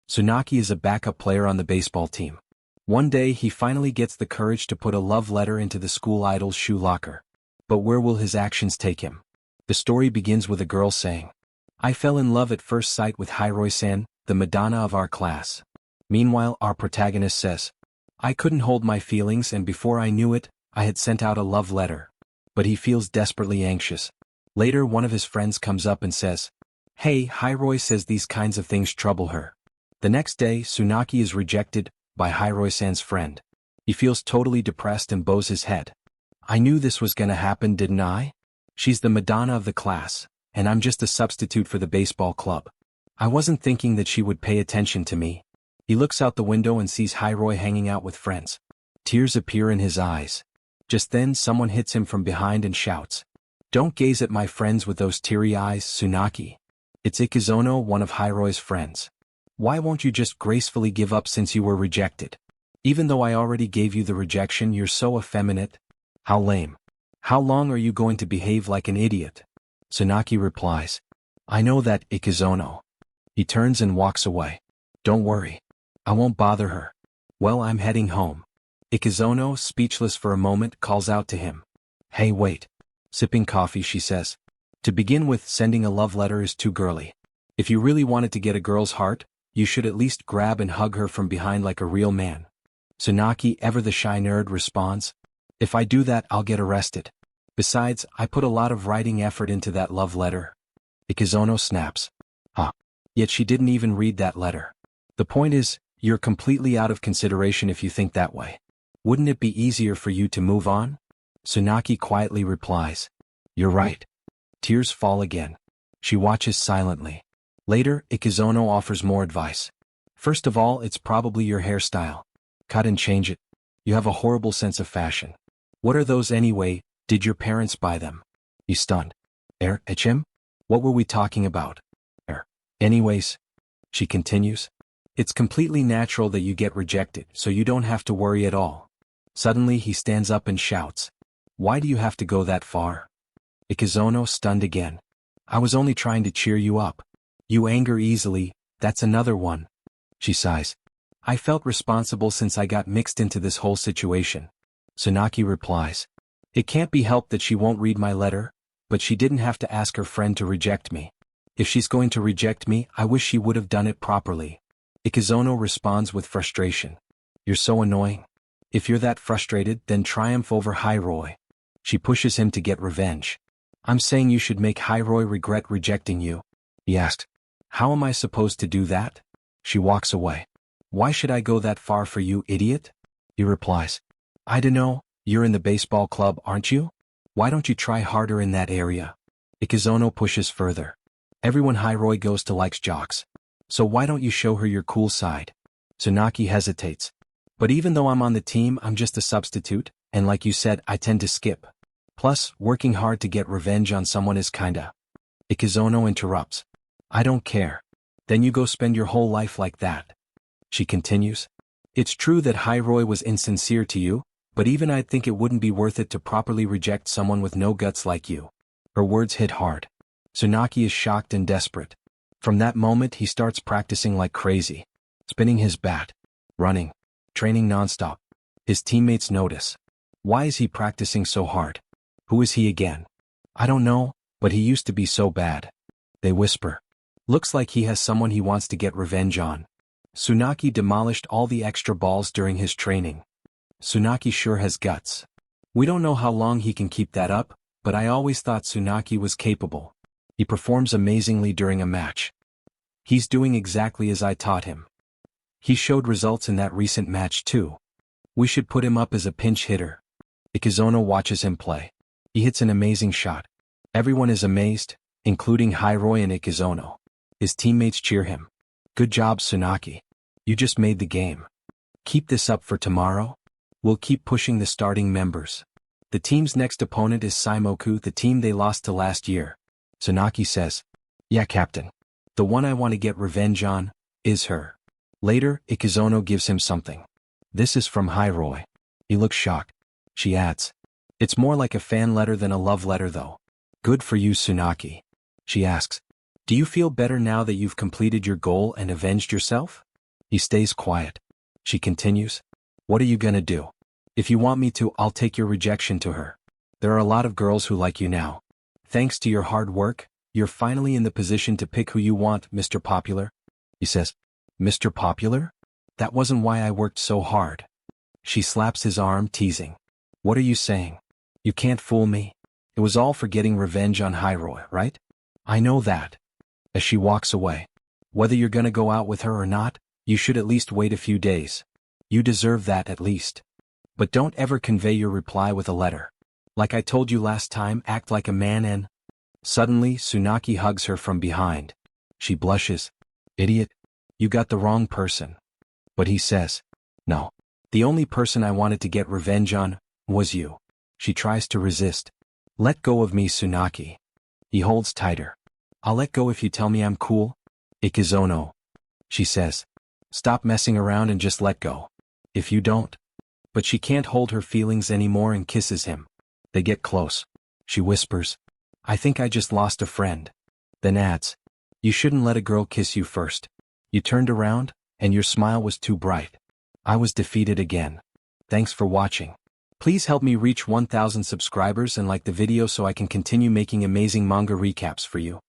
Tsunaki is a backup player on the baseball team. One day he finally gets the courage to put a love letter into the school idol's shoe locker. But where will his actions take him? The story begins with a girl saying, "I fell in love at first sight with Hiroi-san, the Madonna of our class." Meanwhile, our protagonist says, "I couldn't hold my feelings and before I knew it, I had sent out a love letter." But he feels desperately anxious. Later one of his friends comes up and says, "Hey, Hiroi says these kinds of things trouble her." The next day, Tsunaki is rejected by Hiroi-san's friend. He feels totally depressed and bows his head. "I knew this was gonna happen, didn't I? She's the Madonna of the class, and I'm just a substitute for the baseball club. I wasn't thinking that she would pay attention to me." He looks out the window and sees Hiroi hanging out with friends. Tears appear in his eyes. Just then someone hits him from behind and shouts, "Don't gaze at my friends with those teary eyes, Tsunaki." It's Ikazono, one of Hiroi's friends. "Why won't you just gracefully give up since you were rejected? Even though I already gave you the rejection, you're so effeminate. How lame. How long are you going to behave like an idiot?" Tsunaki replies, "I know that, Ikazono." He turns and walks away. "Don't worry. I won't bother her. Well, I'm heading home." Ikazono, speechless for a moment, calls out to him. "Hey, wait." Sipping coffee, she says, "To begin with, sending a love letter is too girly. If you really wanted to get a girl's heart, you should at least grab and hug her from behind like a real man." Tsunaki, ever the shy nerd, responds, "If I do that, I'll get arrested. Besides, I put a lot of writing effort into that love letter." Ikazono snaps. "Huh. Yet she didn't even read that letter. The point is, you're completely out of consideration if you think that way. Wouldn't it be easier for you to move on?" Tsunaki quietly replies, "You're right." Tears fall again. She watches silently. Later, Ikazono offers more advice. "First of all, it's probably your hairstyle. Cut and change it. You have a horrible sense of fashion. What are those anyway? Did your parents buy them?" He's stunned. Echim? What were we talking about? Anyways," she continues, "it's completely natural that you get rejected, so you don't have to worry at all." Suddenly he stands up and shouts, "Why do you have to go that far?" Ikazono, stunned again. "I was only trying to cheer you up. You anger easily, that's another one." She sighs. "I felt responsible since I got mixed into this whole situation." Tsunaki replies, "It can't be helped that she won't read my letter, but she didn't have to ask her friend to reject me. If she's going to reject me, I wish she would have done it properly." Ikazono responds with frustration. "You're so annoying. If you're that frustrated, then triumph over Hiroi." She pushes him to get revenge. "I'm saying you should make Hiroi regret rejecting you." He asks, "How am I supposed to do that?" She walks away. "Why should I go that far for you, idiot?" He replies, "I dunno, you're in the baseball club, aren't you? Why don't you try harder in that area?" Ikazono pushes further. "Everyone Hiroi goes to likes jocks. So why don't you show her your cool side?" Tsunaki hesitates. "But even though I'm on the team, I'm just a substitute, and like you said, I tend to skip. Plus, working hard to get revenge on someone is kinda..." Ikazono interrupts. "I don't care. Then you go spend your whole life like that." She continues, "It's true that Hiroi was insincere to you, but even I'd think it wouldn't be worth it to properly reject someone with no guts like you." Her words hit hard. Tsunaki is shocked and desperate. From that moment he starts practicing like crazy. Spinning his bat. Running. Training nonstop. His teammates notice. Why is he practicing so hard? Who is he again? I don't know, but he used to be so bad. They whisper. Looks like he has someone he wants to get revenge on. Tsunaki demolished all the extra balls during his training. Tsunaki sure has guts. We don't know how long he can keep that up, but I always thought Tsunaki was capable. He performs amazingly during a match. He's doing exactly as I taught him. He showed results in that recent match too. We should put him up as a pinch hitter. Ikazono watches him play. He hits an amazing shot. Everyone is amazed, including Hiroi and Ikazono. His teammates cheer him. Good job, Tsunaki. You just made the game. Keep this up for tomorrow. We'll keep pushing the starting members. The team's next opponent is Saimoku, the team they lost to last year. Tsunaki says, Yeah, Captain. The one I want to get revenge on is her. Later, Ikazono gives him something. This is from Hiroi. He looks shocked. She adds, It's more like a fan letter than a love letter though. Good for you, Tsunaki. She asks, Do you feel better now that you've completed your goal and avenged yourself? He stays quiet. She continues. What are you gonna do? If you want me to, I'll take your rejection to her. There are a lot of girls who like you now. Thanks to your hard work, you're finally in the position to pick who you want, Mr. Popular. He says, Mr. Popular? That wasn't why I worked so hard. She slaps his arm, teasing. What are you saying? You can't fool me. It was all for getting revenge on Hyrule, right? I know that. As she walks away. Whether you're gonna go out with her or not, you should at least wait a few days. You deserve that at least. But don't ever convey your reply with a letter. Like I told you last time, act like a man and... Suddenly, Tsunaki hugs her from behind. She blushes. Idiot. You got the wrong person. But he says, no. The only person I wanted to get revenge on was you. She tries to resist. Let go of me, Tsunaki. He holds tighter. I'll let go if you tell me I'm cool. Ikazono. She says. Stop messing around and just let go. If you don't. But she can't hold her feelings anymore and kisses him. They get close. She whispers. I think I just lost a friend. Then adds. You shouldn't let a girl kiss you first. You turned around, and your smile was too bright. I was defeated again. Thanks for watching. Please help me reach 1,000 subscribers and like the video so I can continue making amazing manga recaps for you.